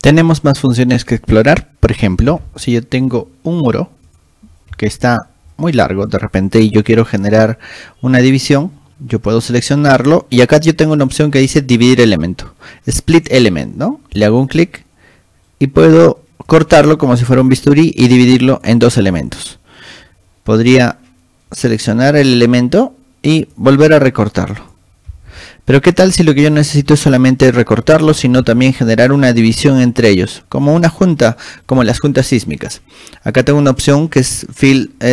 Tenemos más funciones que explorar. Por ejemplo, si yo tengo un muro que está muy largo de repente y yo quiero generar una división, yo puedo seleccionarlo y acá yo tengo una opción que dice dividir elemento, split element, ¿no? Le hago un clic y puedo cortarlo como si fuera un bisturí y dividirlo en dos elementos. Podría seleccionar el elemento y volver a recortarlo. Pero ¿qué tal si lo que yo necesito es solamente recortarlo, sino también generar una división entre ellos, como una junta, como las juntas sísmicas? Acá tengo una opción que es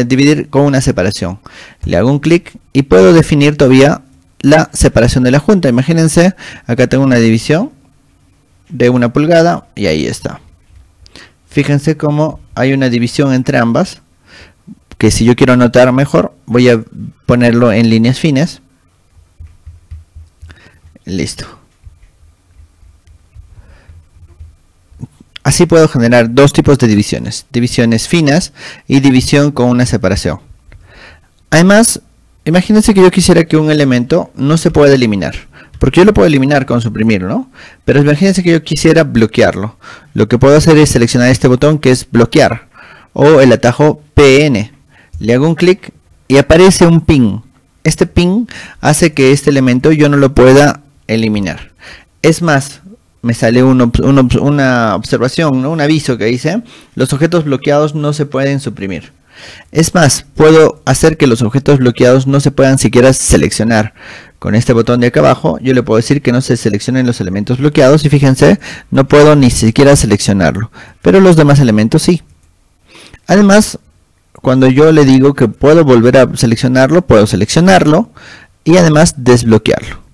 dividir con una separación. Le hago un clic y puedo definir todavía la separación de la junta. Imagínense, acá tengo una división de 1 pulgada y ahí está. Fíjense cómo hay una división entre ambas, que si yo quiero anotar mejor, voy a ponerlo en líneas finas. Listo. Así puedo generar dos tipos de divisiones. Divisiones finas y división con una separación. Además, imagínense que yo quisiera que un elemento no se pueda eliminar. Porque yo lo puedo eliminar con suprimir, ¿no? Pero imagínense que yo quisiera bloquearlo. Lo que puedo hacer es seleccionar este botón que es bloquear. O el atajo PN. Le hago un clic y aparece un pin. Este pin hace que este elemento yo no lo pueda eliminar. Es más, me sale una observación, ¿no? Un aviso que dice: los objetos bloqueados no se pueden suprimir. Es más, puedo hacer que los objetos bloqueados no se puedan siquiera seleccionar. Con este botón de acá abajo yo le puedo decir que no se seleccionen los elementos bloqueados y fíjense, no puedo ni siquiera seleccionarlo, pero los demás elementos sí. Además, cuando yo le digo que puedo volver a seleccionarlo, puedo seleccionarlo y además desbloquearlo.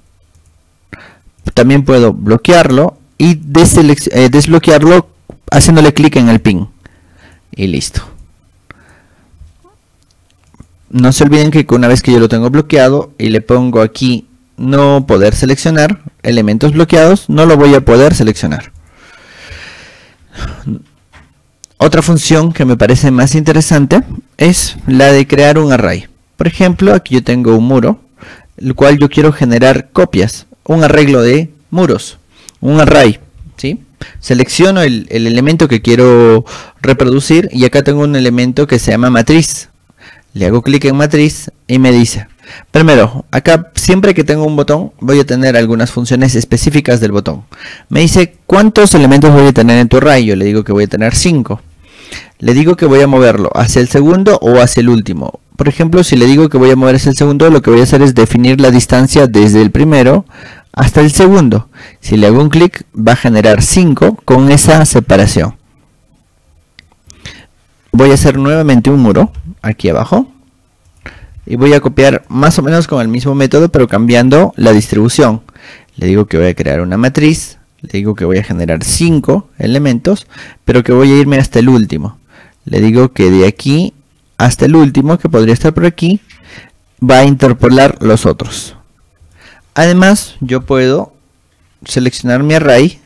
También puedo bloquearlo y desbloquearlo haciéndole clic en el pin. Y listo. No se olviden que una vez que yo lo tengo bloqueado y le pongo aquí no poder seleccionar elementos bloqueados, no lo voy a poder seleccionar. Otra función que me parece más interesante es la de crear un array. Por ejemplo, aquí yo tengo un muro, el cual yo quiero generar copias, un arreglo de muros, un array, ¿sí? Selecciono el elemento que quiero reproducir y acá tengo un elemento que se llama matriz. Le hago clic en matriz y me dice, primero, acá siempre que tengo un botón voy a tener algunas funciones específicas del botón. Me dice cuántos elementos voy a tener en tu array. Yo le digo que voy a tener 5. Le digo que voy a moverlo hacia el segundo o hacia el último. Por ejemplo, si le digo que voy a mover hacia el segundo, lo que voy a hacer es definir la distancia desde el primero hasta el segundo. Si le hago un clic, va a generar 5 con esa separación. Voy a hacer nuevamente un muro aquí abajo y voy a copiar más o menos con el mismo método, pero cambiando la distribución. Le digo que voy a crear una matriz, le digo que voy a generar 5 elementos, pero que voy a irme hasta el último. Le digo que de aquí hasta el último, que podría estar por aquí, va a interpolar los otros. Además, yo puedo seleccionar mi array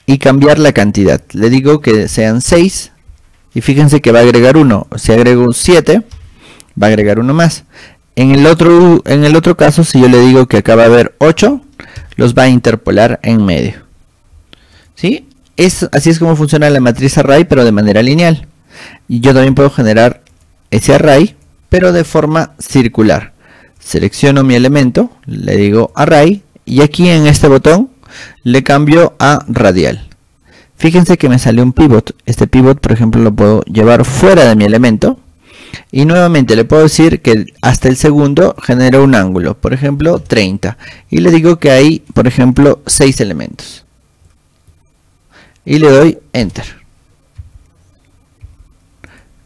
y cambiar la cantidad. Le digo que sean 6 y fíjense que va a agregar 1. Si agrego 7, va a agregar 1 más. En el otro caso, si yo le digo que acá va a haber 8, los va a interpolar en medio. ¿Sí? Así es como funciona la matriz array, pero de manera lineal. Y yo también puedo generar ese array, pero de forma circular. Selecciono mi elemento, le digo array, y aquí en este botón le cambio a radial. Fíjense que me sale un pivot. Este pivot, por ejemplo, lo puedo llevar fuera de mi elemento. Y nuevamente le puedo decir que hasta el segundo genera un ángulo, por ejemplo 30. Y le digo que hay, por ejemplo, 6 elementos. Y le doy Enter.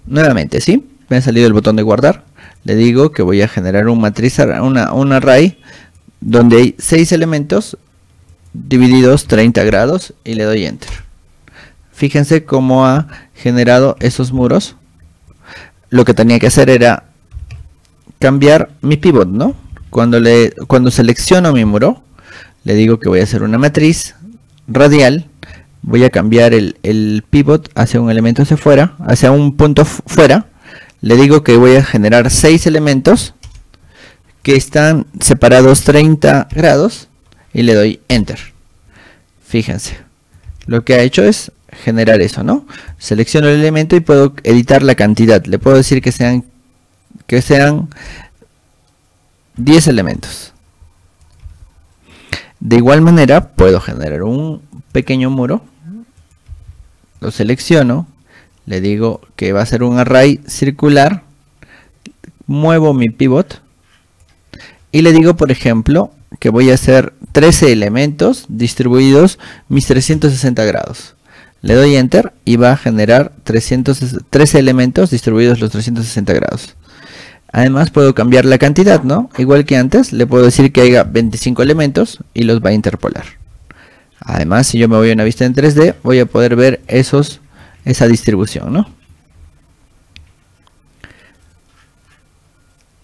Nuevamente, ¿sí? Me ha salido el botón de guardar. Le digo que voy a generar un array donde hay 6 elementos divididos 30 grados y le doy Enter. Fíjense cómo ha generado esos muros. Lo que tenía que hacer era cambiar mi pivot, ¿no? Cuando selecciono mi muro, le digo que voy a hacer una matriz radial. Voy a cambiar el pivot hacia un elemento hacia afuera, hacia un punto fuera. Le digo que voy a generar 6 elementos que están separados 30 grados y le doy Enter. Fíjense, lo que ha hecho es generar eso, ¿no? Selecciono el elemento y puedo editar la cantidad. Le puedo decir que sean 10 elementos. De igual manera puedo generar un pequeño muro. Lo selecciono, le digo que va a ser un array circular, muevo mi pivot y le digo, por ejemplo, que voy a hacer 13 elementos distribuidos mis 360 grados. Le doy enter y va a generar 13 elementos distribuidos los 360 grados. Además puedo cambiar la cantidad, ¿no? Igual que antes, le puedo decir que haya 25 elementos y los va a interpolar. Además, si yo me voy a una vista en 3D, voy a poder ver esa distribución, ¿no?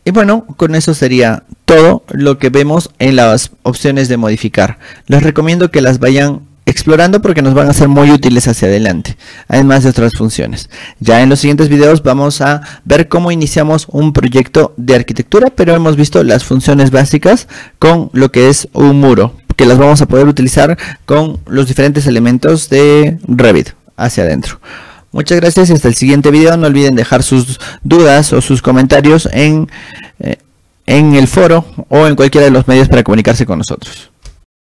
Y bueno, con eso sería todo lo que vemos en las opciones de modificar. Les recomiendo que las vayan explorando porque nos van a ser muy útiles hacia adelante, además de otras funciones. Ya en los siguientes videos vamos a ver cómo iniciamos un proyecto de arquitectura, pero hemos visto las funciones básicas con lo que es un muro, que las vamos a poder utilizar con los diferentes elementos de Revit hacia adentro. Muchas gracias y hasta el siguiente video. No olviden dejar sus dudas o sus comentarios en el foro o en cualquiera de los medios para comunicarse con nosotros.